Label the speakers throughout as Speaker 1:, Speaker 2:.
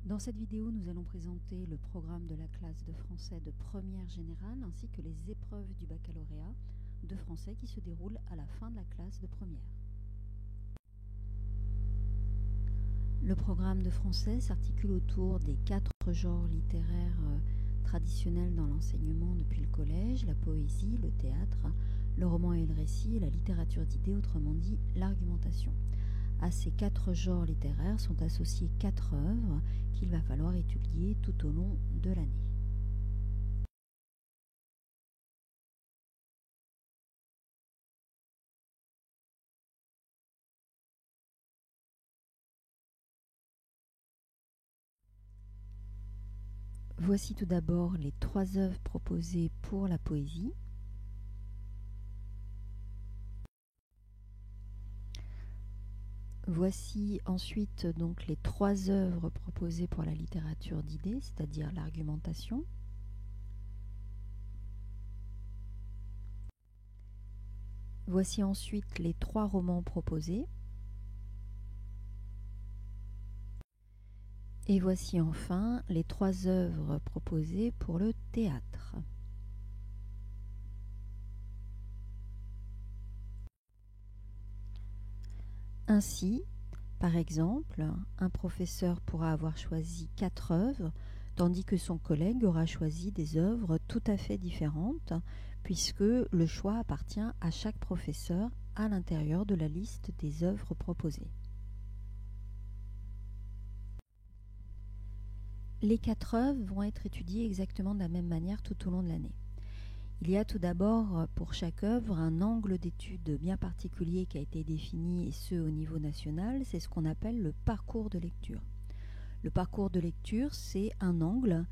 Speaker 1: Dans cette vidéo, nous allons présenter le programme de la classe de français de première générale ainsi que les épreuves du baccalauréat de français qui se déroulent à la fin de la classe de première. Le programme de français s'articule autour des 4 genres littéraires traditionnels dans l'enseignement depuis le collège, la poésie, le théâtre, le roman et le récit et la littérature d'idées, autrement dit l'argumentation. À ces 4 genres littéraires sont associées 4 œuvres qu'il va falloir étudier tout au long de l'année. Voici tout d'abord les 3 œuvres proposées pour la poésie. Voici ensuite donc les 3 œuvres proposées pour la littérature d'idées, c'est-à-dire l'argumentation. Voici ensuite les 3 romans proposés. Et voici enfin les 3 œuvres proposées pour le théâtre. Ainsi, par exemple, un professeur pourra avoir choisi 4 œuvres, tandis que son collègue aura choisi des œuvres tout à fait différentes, puisque le choix appartient à chaque professeur à l'intérieur de la liste des œuvres proposées. Les 4 œuvres vont être étudiées exactement de la même manière tout au long de l'année. Il y a tout d'abord pour chaque œuvre un angle d'étude bien particulier qui a été défini, et ce au niveau national, c'est ce qu'on appelle le parcours de lecture. Le parcours de lecture, c'est un angle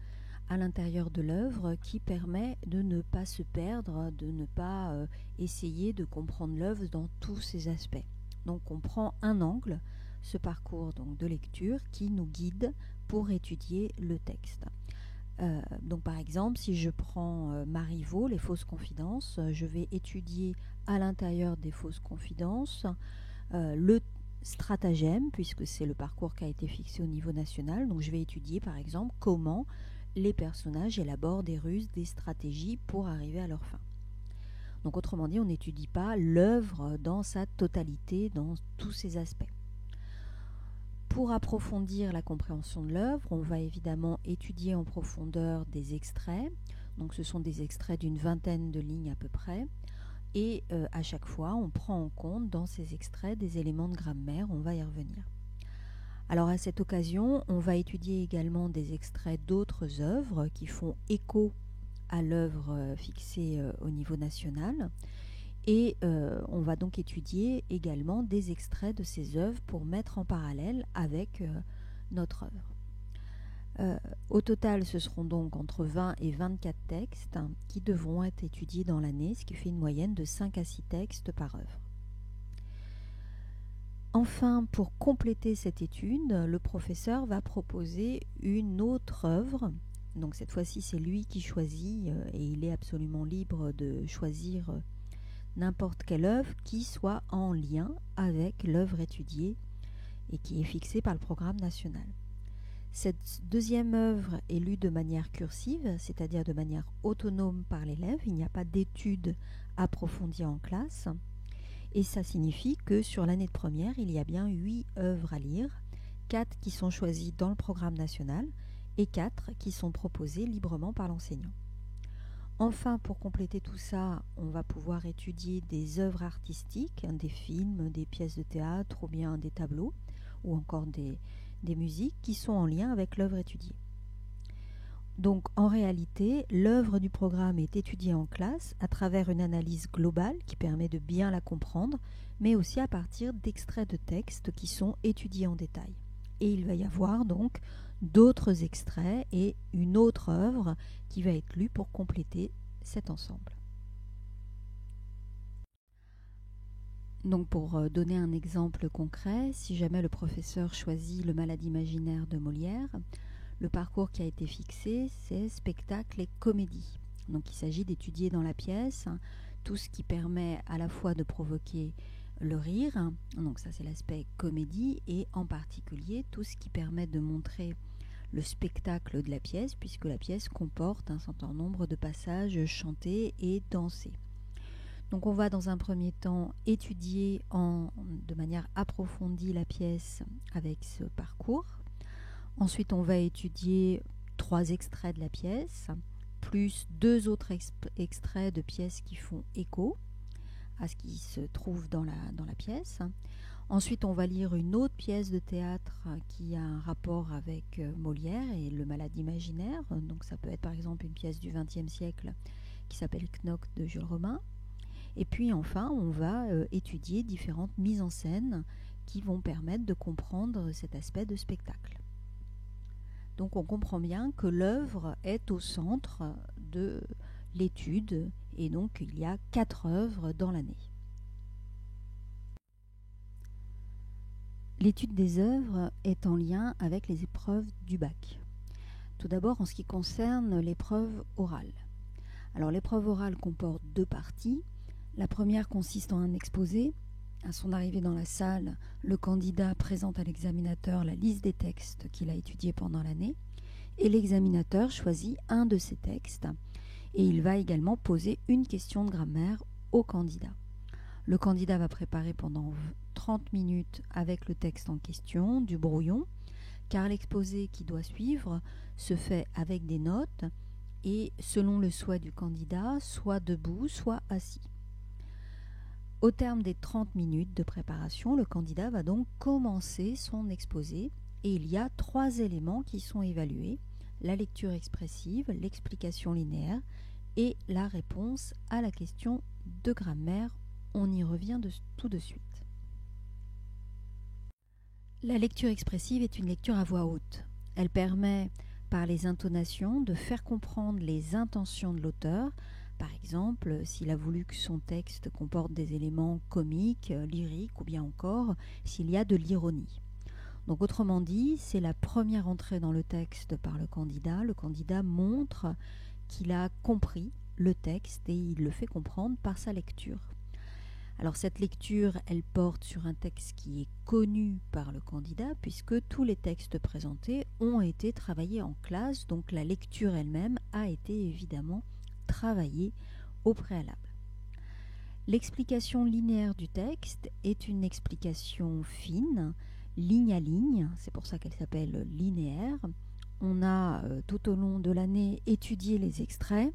Speaker 1: à l'intérieur de l'œuvre qui permet de ne pas se perdre, de ne pas essayer de comprendre l'œuvre dans tous ses aspects. Donc on prend un angle, ce parcours donc, de lecture qui nous guide pour étudier le texte. Donc par exemple, si je prends Marivaux, les fausses confidences, je vais étudier à l'intérieur des fausses confidences le stratagème, puisque c'est le parcours qui a été fixé au niveau national. Donc je vais étudier par exemple comment les personnages élaborent des ruses, des stratégies pour arriver à leur fin. Donc autrement dit, on n'étudie pas l'œuvre dans sa totalité, dans tous ses aspects. Pour approfondir la compréhension de l'œuvre, on va évidemment étudier en profondeur des extraits. Donc ce sont des extraits d'une 20aine de lignes à peu près. Et à chaque fois, on prend en compte dans ces extraits des éléments de grammaire. On va y revenir. Alors à cette occasion, on va étudier également des extraits d'autres œuvres qui font écho à l'œuvre fixée au niveau national. Et on va donc étudier également des extraits de ces œuvres pour mettre en parallèle avec notre œuvre. Au total, ce seront donc entre 20 et 24 textes qui devront être étudiés dans l'année, ce qui fait une moyenne de 5 à 6 textes par œuvre. Enfin, pour compléter cette étude, le professeur va proposer une autre œuvre. Donc cette fois-ci, c'est lui qui choisit et il est absolument libre de choisir n'importe quelle œuvre qui soit en lien avec l'œuvre étudiée et qui est fixée par le programme national. Cette deuxième œuvre est lue de manière cursive, c'est-à-dire de manière autonome par l'élève. Il n'y a pas d'études approfondies en classe. Et ça signifie que sur l'année de première, il y a bien 8 œuvres à lire, 4 qui sont choisies dans le programme national et 4 qui sont proposées librement par l'enseignant. Enfin, pour compléter tout ça, on va pouvoir étudier des œuvres artistiques, des films, des pièces de théâtre ou bien des tableaux ou encore des musiques qui sont en lien avec l'œuvre étudiée. Donc en réalité, l'œuvre du programme est étudiée en classe à travers une analyse globale qui permet de bien la comprendre, mais aussi à partir d'extraits de textes qui sont étudiés en détail. Et il va y avoir donc d'autres extraits et une autre œuvre qui va être lue pour compléter cet ensemble. Donc pour donner un exemple concret, si jamais le professeur choisit Le Malade imaginaire de Molière, le parcours qui a été fixé, c'est spectacle et comédie. Donc il s'agit d'étudier dans la pièce tout ce qui permet à la fois de provoquer le rire, donc ça c'est l'aspect comédie, et en particulier tout ce qui permet de montrer le spectacle de la pièce, puisque la pièce comporte un certain nombre de passages chantés et dansés. Donc on va dans un premier temps étudier de manière approfondie la pièce avec ce parcours. Ensuite, on va étudier 3 extraits de la pièce, plus 2 autres extraits de pièces qui font écho à ce qui se trouve dans la pièce. Ensuite, on va lire une autre pièce de théâtre qui a un rapport avec Molière et le malade imaginaire. Donc ça peut être par exemple une pièce du XXe siècle qui s'appelle Knock de Jules Romain. Et puis enfin, on va étudier différentes mises en scène qui vont permettre de comprendre cet aspect de spectacle. Donc on comprend bien que l'œuvre est au centre de l'étude et donc il y a 4 œuvres dans l'année. L'étude des œuvres est en lien avec les épreuves du bac. Tout d'abord en ce qui concerne l'épreuve orale. Alors l'épreuve orale comporte 2 parties. La première consiste en un exposé. À son arrivée dans la salle, le candidat présente à l'examinateur la liste des textes qu'il a étudiés pendant l'année et l'examinateur choisit un de ces textes et il va également poser une question de grammaire au candidat. Le candidat va préparer pendant 30 minutes avec le texte en question du brouillon, car l'exposé qui doit suivre se fait avec des notes et selon le souhait du candidat, soit debout, soit assis. Au terme des 30 minutes de préparation, le candidat va donc commencer son exposé et il y a 3 éléments qui sont évalués: la lecture expressive, l'explication linéaire et la réponse à la question de grammaire. On y revient tout de suite. La lecture expressive est une lecture à voix haute. Elle permet, par les intonations, de faire comprendre les intentions de l'auteur. Par exemple, s'il a voulu que son texte comporte des éléments comiques, lyriques ou bien encore s'il y a de l'ironie. Donc autrement dit, c'est la première entrée dans le texte par le candidat. Le candidat montre qu'il a compris le texte et il le fait comprendre par sa lecture. Alors cette lecture, elle porte sur un texte qui est connu par le candidat puisque tous les textes présentés ont été travaillés en classe, donc la lecture elle-même a été évidemment travaillée au préalable. L'explication linéaire du texte est une explication fine, ligne à ligne, c'est pour ça qu'elle s'appelle linéaire. On a tout au long de l'année étudié les extraits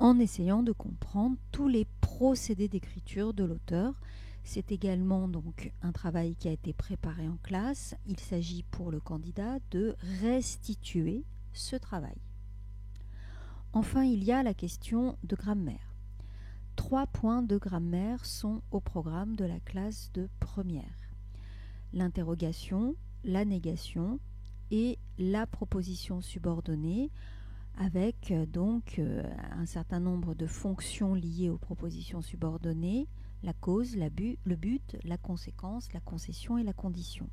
Speaker 1: en essayant de comprendre tous les procédés d'écriture de l'auteur. C'est également donc un travail qui a été préparé en classe. Il s'agit pour le candidat de restituer ce travail. Enfin, il y a la question de grammaire. 3 points de grammaire sont au programme de la classe de première: l'interrogation, la négation et la proposition subordonnée, avec donc un certain nombre de fonctions liées aux propositions subordonnées: la cause, le but, la conséquence, la concession et la condition.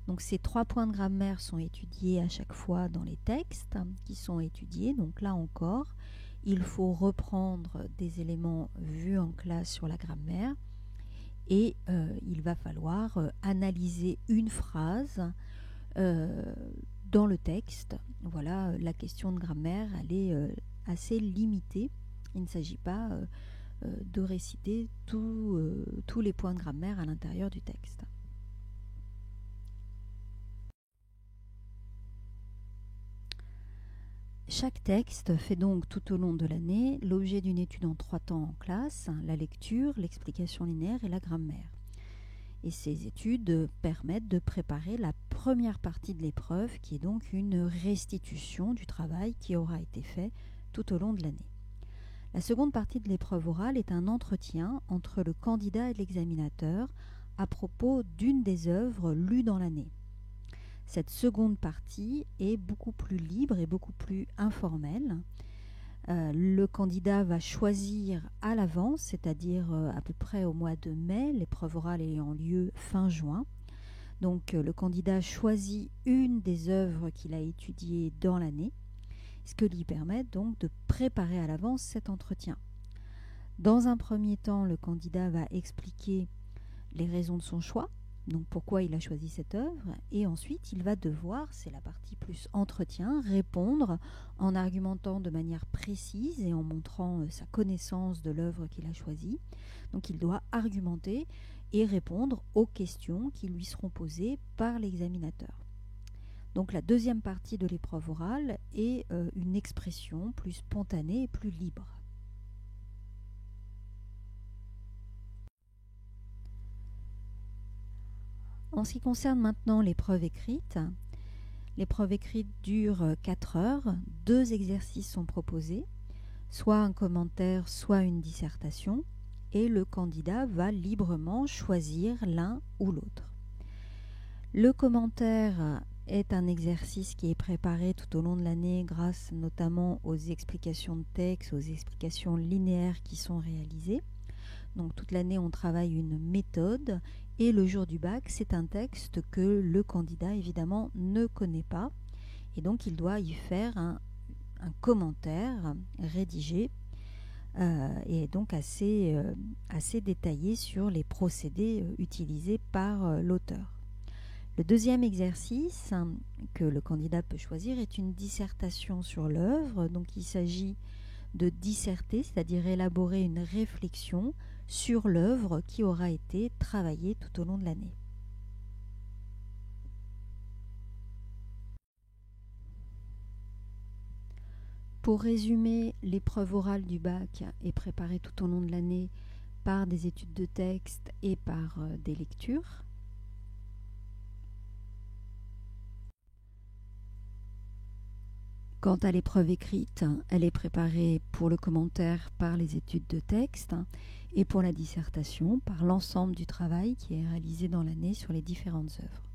Speaker 1: Donc ces 3 points de grammaire sont étudiés à chaque fois dans les textes qui sont étudiés. Donc là encore, il faut reprendre des éléments vus en classe sur la grammaire et il va falloir analyser une phrase dans le texte. Voilà, la question de grammaire, elle est assez limitée. Il ne s'agit pas de réciter tous les points de grammaire à l'intérieur du texte. Chaque texte fait donc tout au long de l'année l'objet d'une étude en 3 temps en classe: la lecture, l'explication linéaire et la grammaire. Et ces études permettent de préparer la première partie de l'épreuve, qui est donc une restitution du travail qui aura été fait tout au long de l'année. La seconde partie de l'épreuve orale est un entretien entre le candidat et l'examinateur à propos d'une des œuvres lues dans l'année. Cette seconde partie est beaucoup plus libre et beaucoup plus informelle. Le candidat va choisir à l'avance, c'est-à-dire à peu près au mois de mai, l'épreuve orale ayant lieu fin juin. Donc le candidat choisit une des œuvres qu'il a étudiées dans l'année, ce qui lui permet donc de préparer à l'avance cet entretien. Dans un premier temps, le candidat va expliquer les raisons de son choix, donc pourquoi il a choisi cette œuvre, et ensuite il va devoir, c'est la partie plus entretien, répondre en argumentant de manière précise et en montrant sa connaissance de l'œuvre qu'il a choisie. Donc il doit argumenter et répondre aux questions qui lui seront posées par l'examinateur. Donc la deuxième partie de l'épreuve orale est une expression plus spontanée et plus libre. En ce qui concerne maintenant l'épreuve écrite dure 4 heures. 2 exercices sont proposés, soit un commentaire, soit une dissertation, et le candidat va librement choisir l'un ou l'autre. Le commentaire est un exercice qui est préparé tout au long de l'année grâce notamment aux explications de texte, aux explications linéaires qui sont réalisées. Donc toute l'année, on travaille une méthode et le jour du bac, c'est un texte que le candidat évidemment ne connaît pas et donc il doit y faire un commentaire rédigé et donc assez détaillé sur les procédés utilisés par l'auteur. Le deuxième exercice que le candidat peut choisir est une dissertation sur l'œuvre. Donc il s'agit de disserter, c'est-à-dire élaborer une réflexion sur l'œuvre qui aura été travaillée tout au long de l'année. Pour résumer, l'épreuve orale du bac est préparée tout au long de l'année par des études de texte et par des lectures. Quant à l'épreuve écrite, elle est préparée pour le commentaire par les études de texte et pour la dissertation par l'ensemble du travail qui est réalisé dans l'année sur les différentes œuvres.